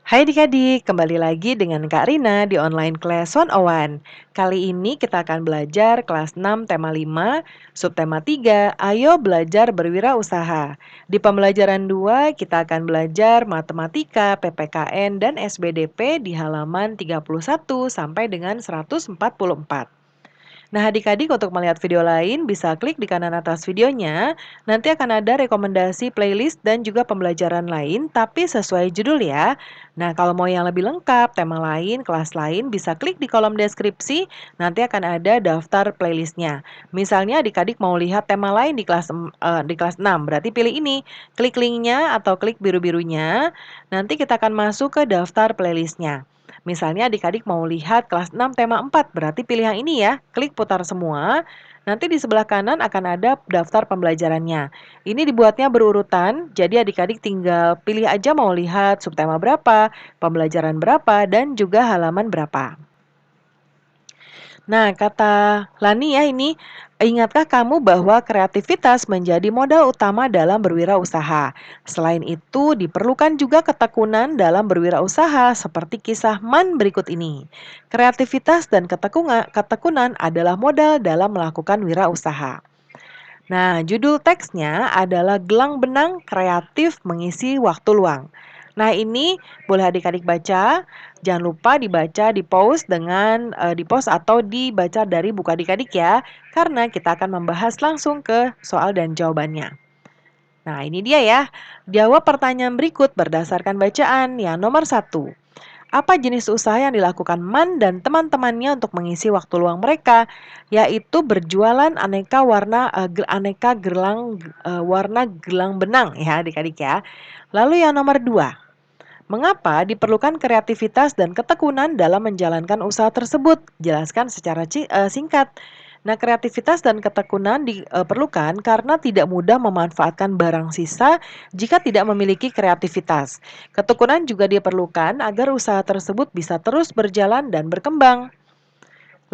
Hai adik-adik, kembali lagi dengan Kak Rina di Online Class 101. Kali ini kita akan belajar kelas 6 tema 5, subtema 3, ayo belajar berwirausaha. Di pembelajaran 2 kita akan belajar matematika, PPKN, dan SBDP di halaman 31 sampai dengan 144. Nah, adik-adik untuk melihat video lain bisa klik di kanan atas videonya. Nanti akan ada rekomendasi playlist dan juga pembelajaran lain, tapi sesuai judul ya. Nah, kalau mau yang lebih lengkap, tema lain, kelas lain, bisa klik di kolom deskripsi. Nanti akan ada daftar playlistnya. Misalnya adik-adik mau lihat tema lain di kelas 6, berarti pilih ini. Klik linknya atau klik biru-birunya. Nanti kita akan masuk ke daftar playlistnya. Misalnya adik-adik mau lihat kelas 6 tema 4, berarti pilih yang ini ya. Klik putar semua. Nanti di sebelah kanan akan ada daftar pembelajarannya. Ini dibuatnya berurutan, jadi adik-adik tinggal pilih aja mau lihat subtema berapa, pembelajaran berapa, dan juga halaman berapa. Nah, kata Lani ya ini, ingatkah kamu bahwa kreativitas menjadi modal utama dalam berwirausaha? Selain itu, diperlukan juga ketekunan dalam berwirausaha seperti kisah Man berikut ini. Kreativitas dan ketekunan adalah modal dalam melakukan wirausaha. Nah, judul teksnya adalah Gelang Benang Kreatif Mengisi Waktu Luang. Nah, ini boleh adik-adik baca. Jangan lupa dibaca di post atau dibaca dari buku adik-adik ya, karena kita akan membahas langsung ke soal dan jawabannya. Nah, ini dia ya. Jawab pertanyaan berikut berdasarkan bacaan. Yang nomor 1. Apa jenis usaha yang dilakukan Man dan teman-temannya untuk mengisi waktu luang mereka? Yaitu berjualan aneka warna gelang benang ya adik-adik ya. Lalu yang nomor 2, mengapa diperlukan kreativitas dan ketekunan dalam menjalankan usaha tersebut? Jelaskan secara singkat. Nah, kreativitas dan ketekunan diperlukan karena tidak mudah memanfaatkan barang sisa jika tidak memiliki kreativitas. Ketekunan juga diperlukan agar usaha tersebut bisa terus berjalan dan berkembang.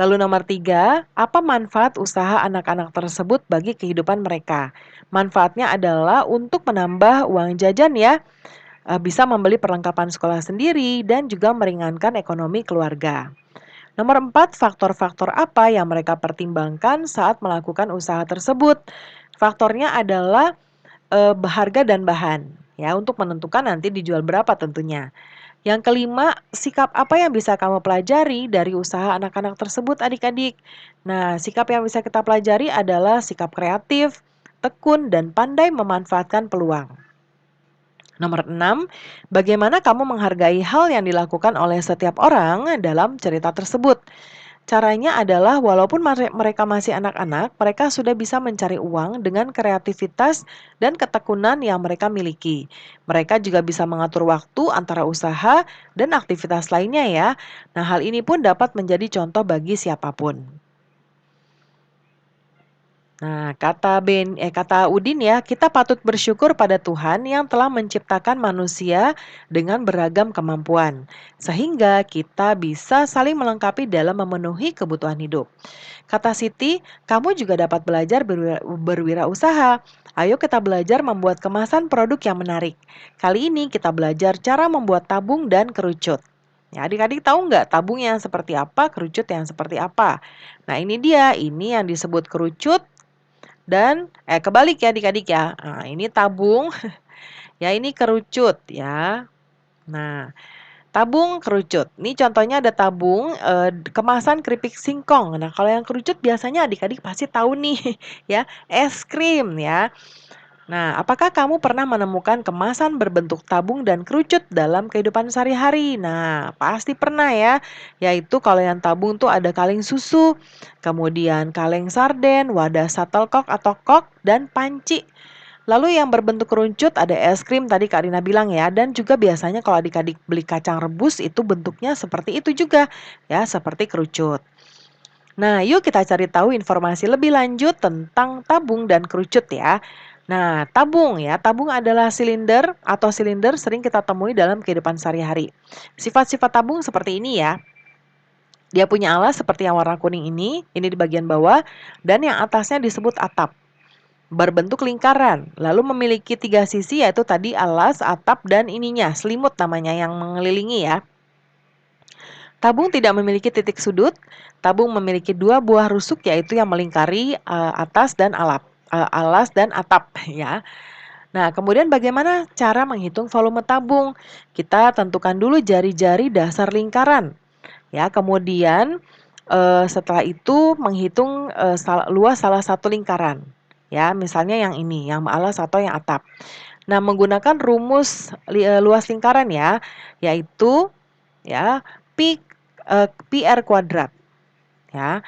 Lalu nomor 3, apa manfaat usaha anak-anak tersebut bagi kehidupan mereka? Manfaatnya adalah untuk menambah uang jajan ya, bisa membeli perlengkapan sekolah sendiri dan juga meringankan ekonomi keluarga. Nomor 4, faktor-faktor apa yang mereka pertimbangkan saat melakukan usaha tersebut? Faktornya adalah harga dan bahan ya untuk menentukan nanti dijual berapa tentunya. Yang kelima, sikap apa yang bisa kamu pelajari dari usaha anak-anak tersebut adik-adik? Nah, sikap yang bisa kita pelajari adalah sikap kreatif, tekun, dan pandai memanfaatkan peluang. Nomor 6, bagaimana kamu menghargai hal yang dilakukan oleh setiap orang dalam cerita tersebut? Caranya adalah walaupun mereka masih anak-anak, mereka sudah bisa mencari uang dengan kreativitas dan ketekunan yang mereka miliki. Mereka juga bisa mengatur waktu antara usaha dan aktivitas lainnya ya. Nah, hal ini pun dapat menjadi contoh bagi siapapun. Nah, kata Udin ya, kita patut bersyukur pada Tuhan yang telah menciptakan manusia dengan beragam kemampuan, sehingga kita bisa saling melengkapi dalam memenuhi kebutuhan hidup. Kata Siti, kamu juga dapat belajar berwirausaha. Ayo kita belajar membuat kemasan produk yang menarik. Kali ini kita belajar cara membuat tabung dan kerucut. Ya, adik-adik tahu nggak tabung yang seperti apa, kerucut yang seperti apa? Nah, ini dia, ini yang disebut kerucut dan kebalik ya adik-adik ya. Nah, ini tabung, ya ini kerucut ya. Nah, tabung kerucut. Ini contohnya ada tabung kemasan keripik singkong. Nah, kalau yang kerucut biasanya adik-adik pasti tahu nih ya, es krim ya. Nah, apakah kamu pernah menemukan kemasan berbentuk tabung dan kerucut dalam kehidupan sehari-hari? Nah, pasti pernah ya. Yaitu kalau yang tabung tuh ada kaleng susu, kemudian kaleng sarden, wadah shuttlecock atau kok, dan panci. Lalu yang berbentuk kerucut ada es krim tadi Kak Rina bilang ya, dan juga biasanya kalau adik-adik beli kacang rebus itu bentuknya seperti itu juga ya, seperti kerucut. Nah, yuk kita cari tahu informasi lebih lanjut tentang tabung dan kerucut ya. Nah, tabung adalah silinder sering kita temui dalam kehidupan sehari-hari. Sifat-sifat tabung seperti ini ya. Dia punya alas seperti yang warna kuning ini di bagian bawah, dan yang atasnya disebut atap. berbentuk lingkaran, lalu memiliki 3 sisi yaitu tadi alas, atap, dan ininya, selimut namanya yang mengelilingi ya. Tabung tidak memiliki titik sudut, tabung memiliki 2 buah rusuk yaitu yang melingkari, atas dan alas dan atap ya. Nah, kemudian bagaimana cara menghitung volume tabung? Kita tentukan dulu jari-jari dasar lingkaran. Ya, kemudian, setelah itu menghitung, luas salah satu lingkaran. Ya, misalnya yang ini, yang alas atau yang atap. Nah, menggunakan rumus luas lingkaran ya, yaitu ya pi r kuadrat ya.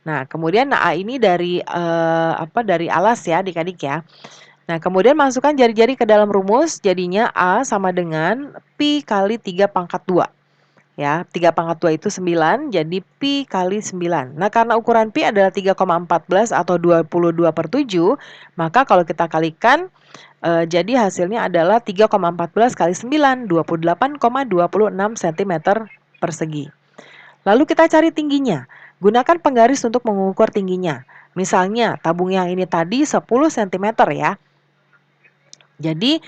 Nah, kemudian A ini dari, dari alas ya adik-adik ya. Nah, kemudian masukkan jari-jari ke dalam rumus, jadinya A sama dengan pi kali 3 pangkat 2. Ya, 3 pangkat 2 itu 9, jadi pi kali 9. Nah, karena ukuran pi adalah 3,14 atau 22/7, maka kalau kita kalikan, jadi hasilnya adalah 3,14 kali 9, 28,26 cm persegi. Lalu kita cari tingginya. Gunakan penggaris untuk mengukur tingginya. Misalnya, tabung yang ini tadi 10 cm ya. Jadi,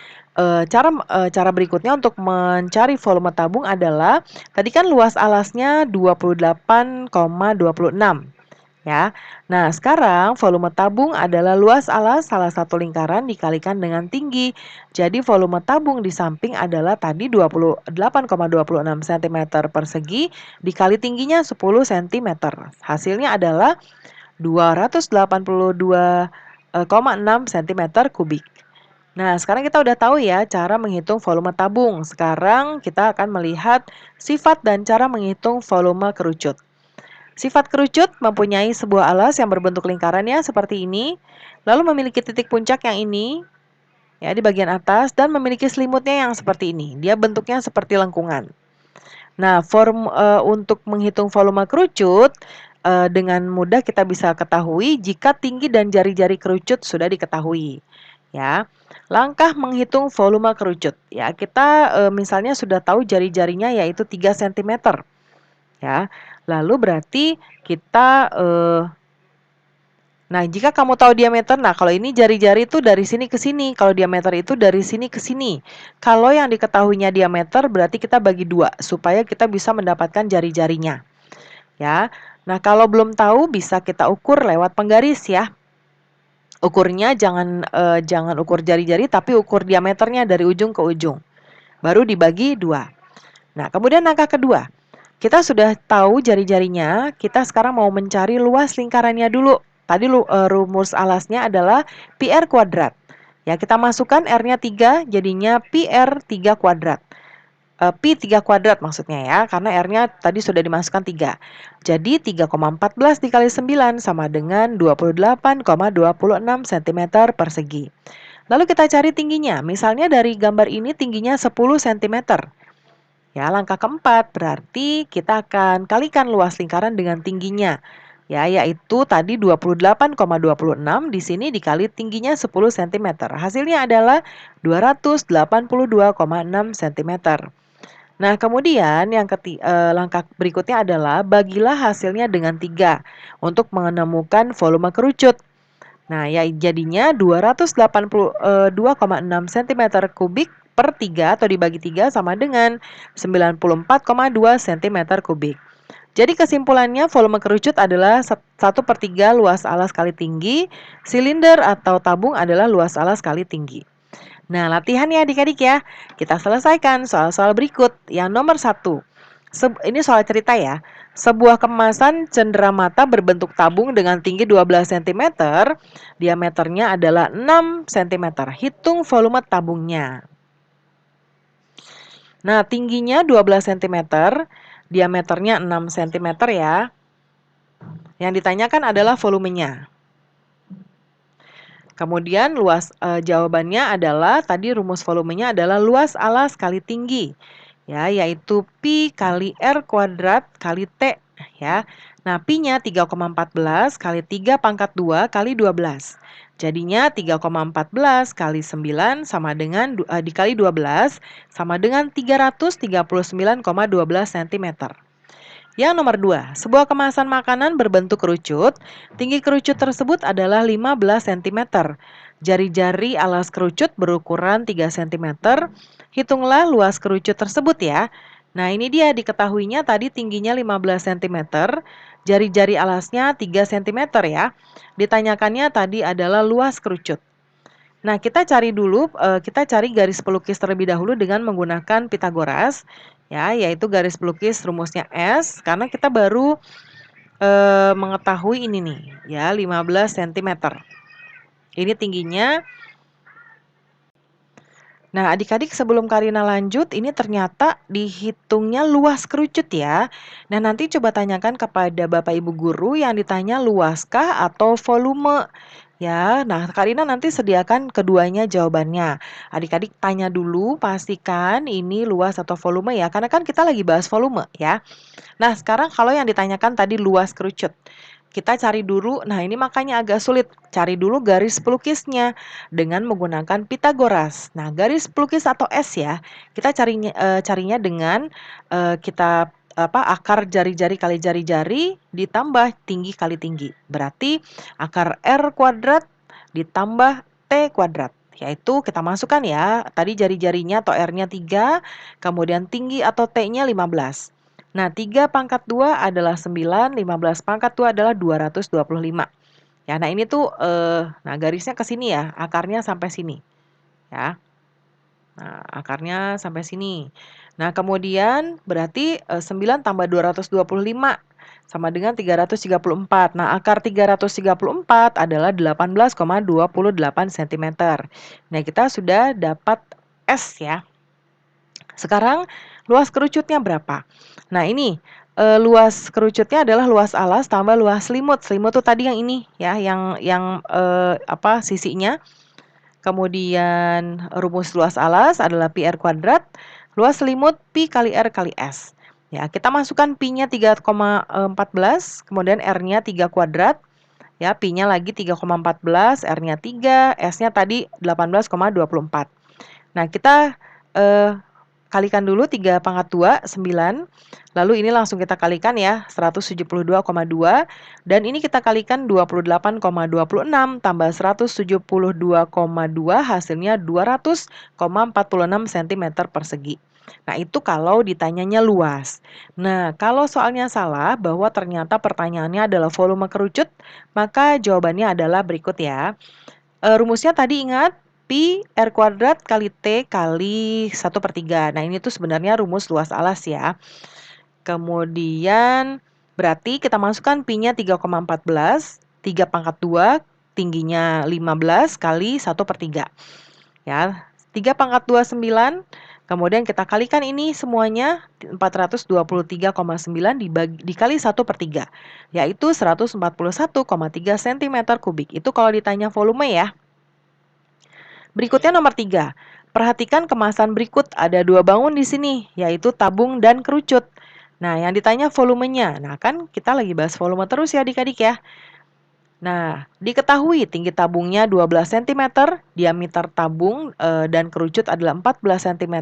cara berikutnya untuk mencari volume tabung adalah, tadi kan luas alasnya 28,26 ya. Nah, sekarang volume tabung adalah luas alas salah satu lingkaran dikalikan dengan tinggi. Jadi volume tabung di samping adalah tadi 28,26 cm persegi dikali tingginya 10 cm. Hasilnya adalah 282,6 cm kubik. Nah, sekarang kita udah tahu ya cara menghitung volume tabung. Sekarang kita akan melihat sifat dan cara menghitung volume kerucut. Sifat kerucut mempunyai sebuah alas yang berbentuk lingkarannya seperti ini, lalu memiliki titik puncak yang ini ya di bagian atas dan memiliki selimutnya yang seperti ini. Dia bentuknya seperti lengkungan. Nah, untuk menghitung volume kerucut dengan mudah kita bisa ketahui jika tinggi dan jari-jari kerucut sudah diketahui. Ya, langkah menghitung volume kerucut. Ya, kita misalnya sudah tahu jari-jarinya yaitu 3 cm. Ya, lalu berarti kita nah, jika kamu tahu diameter, nah kalau ini jari-jari itu dari sini ke sini, kalau diameter itu dari sini ke sini. Kalau yang diketahuinya diameter berarti kita bagi 2 supaya kita bisa mendapatkan jari-jarinya. Ya. Nah, kalau belum tahu bisa kita ukur lewat penggaris ya. Ukurnya jangan ukur jari-jari tapi ukur diameternya dari ujung ke ujung. Baru dibagi 2. Nah, kemudian langkah kedua. Kita sudah tahu jari-jarinya, kita sekarang mau mencari luas lingkarannya dulu. Tadi rumus alasnya adalah pi r kuadrat. Ya, kita masukkan R-nya 3, jadinya pi r 3 kuadrat. Pi 3 kuadrat maksudnya ya, karena R-nya tadi sudah dimasukkan 3. Jadi 3,14 dikali 9 sama dengan 28,26 cm persegi. Lalu kita cari tingginya, misalnya dari gambar ini tingginya 10 cm. Ya, langkah keempat berarti kita akan kalikan luas lingkaran dengan tingginya. Ya, yaitu tadi 28,26 di sini dikali tingginya 10 cm. Hasilnya adalah 282,6 cm. Nah, kemudian langkah berikutnya adalah bagilah hasilnya dengan 3 untuk menemukan volume kerucut. Nah, ya jadinya 282,6 cm kubik per 3 atau dibagi 3 sama dengan 94,2 cm kubik. Jadi kesimpulannya volume kerucut adalah 1/3 luas alas kali tinggi, silinder atau tabung adalah luas alas kali tinggi. Nah, latihan ya adik-adik ya. Kita selesaikan soal-soal berikut. Yang nomor 1. Ini soal cerita ya. Sebuah kemasan cenderamata berbentuk tabung dengan tinggi 12 cm, diameternya adalah 6 cm. Hitung volume tabungnya. Nah, tingginya 12 cm, diameternya 6 cm ya. Yang ditanyakan adalah volumenya. Kemudian jawabannya adalah tadi rumus volumenya adalah luas alas kali tinggi. Ya, yaitu pi kali r kuadrat kali t ya. Nah, pi-nya 3,14 kali 3 pangkat 2 kali 12. Jadinya 3,14 kali 9 sama dengan dikali 12 sama dengan 339,12 cm. Yang nomor 2, sebuah kemasan makanan berbentuk kerucut. Tinggi kerucut tersebut adalah 15 cm. Jari-jari alas kerucut berukuran 3 cm. Hitunglah luas kerucut tersebut ya. Nah, ini dia diketahuinya tadi tingginya 15 cm, jari-jari alasnya 3 cm ya. Ditanyakannya tadi adalah luas kerucut. Nah, kita cari garis pelukis terlebih dahulu dengan menggunakan Pitagoras, ya, yaitu garis pelukis rumusnya S, karena kita baru mengetahui ini nih, ya, 15 cm. Ini tingginya. Nah, adik-adik sebelum Karina lanjut, ini ternyata dihitungnya luas kerucut ya. Nah, nanti coba tanyakan kepada Bapak Ibu guru yang ditanya luaskah atau volume. Ya, nah Karina nanti sediakan keduanya jawabannya. Adik-adik tanya dulu, pastikan ini luas atau volume ya, karena kan kita lagi bahas volume ya. Nah, sekarang kalau yang ditanyakan tadi luas kerucut. Kita cari dulu, nah ini makanya agak sulit. Cari dulu garis pelukisnya dengan menggunakan Pitagoras. Nah, garis pelukis atau S ya, kita carinya dengan kita akar jari-jari kali jari-jari ditambah tinggi kali tinggi. Berarti akar R kuadrat ditambah T kuadrat. Yaitu kita masukkan ya, tadi jari-jarinya atau R-nya 3, kemudian tinggi atau T-nya 15. Nah, 3 pangkat 2 adalah 9, 15 pangkat 2 adalah 225. Ya, nah ini tuh, nah garisnya ke sini ya, akarnya sampai sini, ya. Nah, akarnya sampai sini. Nah, kemudian berarti 9 tambah 225 sama dengan 334. Nah, akar 334 adalah 18,28 cm. Nah, kita sudah dapat S ya. Sekarang luas kerucutnya berapa? Nah, ini luas kerucutnya adalah luas alas tambah luas selimut. Selimut tuh tadi yang ini ya, yang sisinya. Kemudian rumus luas alas adalah pi r kuadrat, luas selimut pi kali r kali s. Ya, kita masukkan pi-nya 3,14, kemudian r-nya 3 kuadrat. Ya, pi-nya lagi 3,14, r-nya 3, s-nya tadi 18,24. Nah, kita kalikan dulu 3 pangkat 2, 9. Lalu ini langsung kita kalikan ya, 172,2. Dan ini kita kalikan 28,26 tambah 172,2 hasilnya 200,46 cm persegi. Nah, itu kalau ditanyanya luas. Nah, kalau soalnya salah bahwa ternyata pertanyaannya adalah volume kerucut, maka jawabannya adalah berikut ya. Rumusnya tadi ingat, pi r kuadrat kali T kali 1/3. Nah, ini tuh sebenarnya rumus luas alas ya. Kemudian berarti kita masukkan pi-nya 3,14, 3 pangkat 2, tingginya 15 kali 1/3. Ya, 3 pangkat 2, 9. Kemudian kita kalikan ini semuanya 423,9 dikali 1/3, yaitu 141,3 cm kubik. Itu kalau ditanya volume ya. Berikutnya nomor 3. Perhatikan kemasan berikut, ada 2 bangun di sini, yaitu tabung dan kerucut. Nah, yang ditanya volumenya. Nah, kan kita lagi bahas volume terus ya adik-adik ya. Nah, diketahui tinggi tabungnya 12 cm, diameter tabung dan kerucut adalah 14 cm.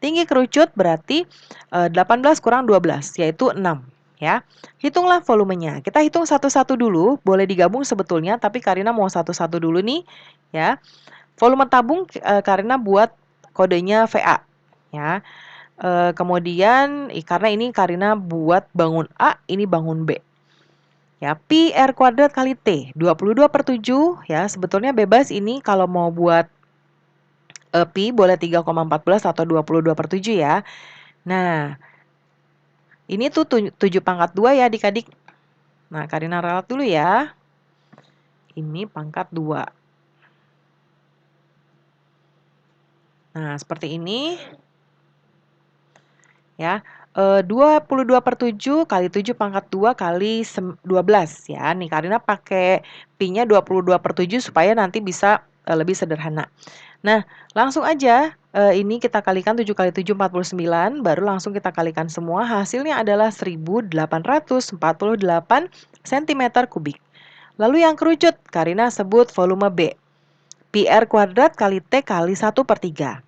Tinggi kerucut berarti 18 kurang 12, yaitu 6. Ya, hitunglah volumenya. Kita hitung satu-satu dulu, boleh digabung sebetulnya, tapi Karina mau satu-satu dulu nih, ya. Volume tabung Karina buat kodenya VA, ya. Kemudian karena ini Karina buat bangun A, ini bangun B. Ya, pi r kuadrat kali T, 22/7 ya, sebetulnya bebas ini kalau mau buat pi boleh 3,14 atau 22/7 ya. Nah, ini tuh 7 pangkat 2 ya adik-adik. Nah, Karina ralat dulu ya. Ini pangkat 2. Nah, seperti ini. Ya, 22/7 kali 7 pangkat 2 kali 12 ya. Nih Karina pakai pi-nya 22/7 supaya nanti bisa lebih sederhana. Nah, langsung aja ini kita kalikan 7 kali 7 49, baru langsung kita kalikan semua, hasilnya adalah 1848 cm kubik. Lalu yang kerucut, Karina sebut volume B. Pi r kuadrat kali T kali 1/3.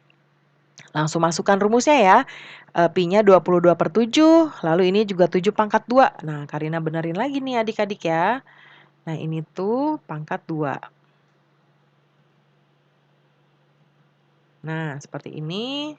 Langsung masukkan rumusnya ya. Pi-nya 22/7, lalu ini juga 7 pangkat 2. Nah, Karina benerin lagi nih adik-adik ya. Nah, ini tuh pangkat 2. Nah, seperti ini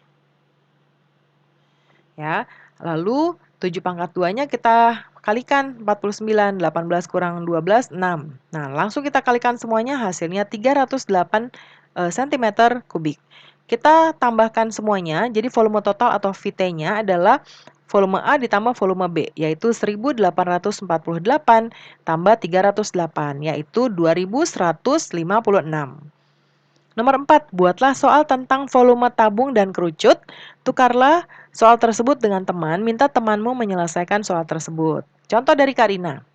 ya. Lalu 7 pangkat 2-nya kita kalikan 49, 18 kurang 12, 6. Nah, langsung kita kalikan semuanya hasilnya 308 cm kubik. Kita tambahkan semuanya, jadi volume total atau VT-nya adalah volume A ditambah volume B, yaitu 1848 tambah 308, yaitu 2156. Nomor 4, buatlah soal tentang volume tabung dan kerucut. Tukarlah soal tersebut dengan teman, minta temanmu menyelesaikan soal tersebut. Contoh dari Karina.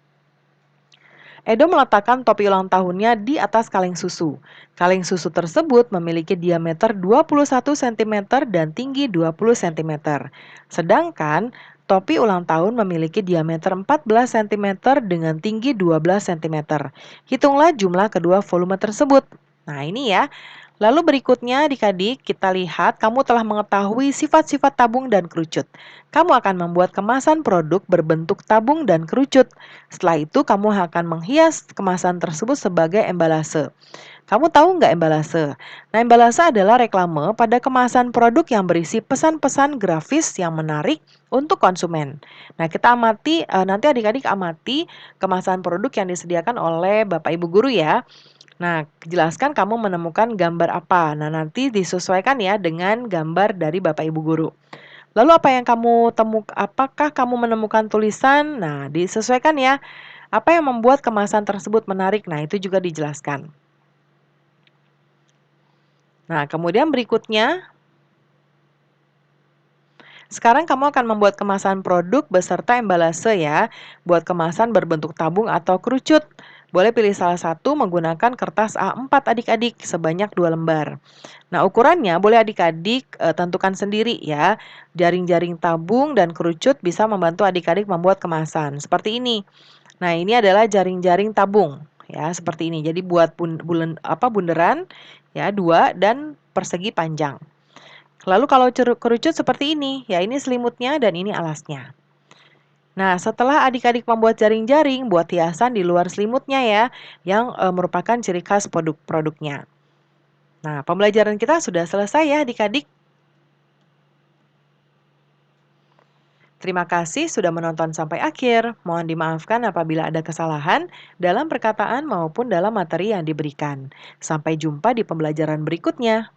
Edo meletakkan topi ulang tahunnya di atas kaleng susu. Kaleng susu tersebut memiliki diameter 21 cm dan tinggi 20 cm. Sedangkan topi ulang tahun memiliki diameter 14 cm dengan tinggi 12 cm. Hitunglah jumlah kedua volume tersebut. Nah, ini ya. Lalu berikutnya adik-adik kita lihat kamu telah mengetahui sifat-sifat tabung dan kerucut. Kamu akan membuat kemasan produk berbentuk tabung dan kerucut. Setelah itu kamu akan menghias kemasan tersebut sebagai embalase. Kamu tahu nggak embalase? Nah, embalase adalah reklame pada kemasan produk yang berisi pesan-pesan grafis yang menarik untuk konsumen. Nah, kita amati, nanti adik-adik amati kemasan produk yang disediakan oleh Bapak Ibu Guru ya. Nah, jelaskan kamu menemukan gambar apa. Nah, nanti disesuaikan ya dengan gambar dari Bapak Ibu Guru. Lalu apa yang kamu apakah kamu menemukan tulisan? Nah, disesuaikan ya. Apa yang membuat kemasan tersebut menarik? Nah, itu juga dijelaskan. Nah, kemudian berikutnya, sekarang kamu akan membuat kemasan produk beserta embalase ya. Buat kemasan berbentuk tabung atau kerucut. Boleh pilih salah satu menggunakan kertas A4 adik-adik sebanyak 2 lembar. Nah, ukurannya boleh adik-adik tentukan sendiri ya. Jaring-jaring tabung dan kerucut bisa membantu adik-adik membuat kemasan. Seperti ini. Nah, ini adalah jaring-jaring tabung ya, seperti ini. Jadi buat bunderan ya 2 dan persegi panjang. Lalu kalau kerucut seperti ini, ya ini selimutnya dan ini alasnya. Nah, setelah adik-adik membuat jaring-jaring, buat hiasan di luar selimutnya ya, yang merupakan ciri khas produknya. Nah, pembelajaran kita sudah selesai ya adik-adik. Terima kasih sudah menonton sampai akhir. Mohon dimaafkan apabila ada kesalahan dalam perkataan maupun dalam materi yang diberikan. Sampai jumpa di pembelajaran berikutnya.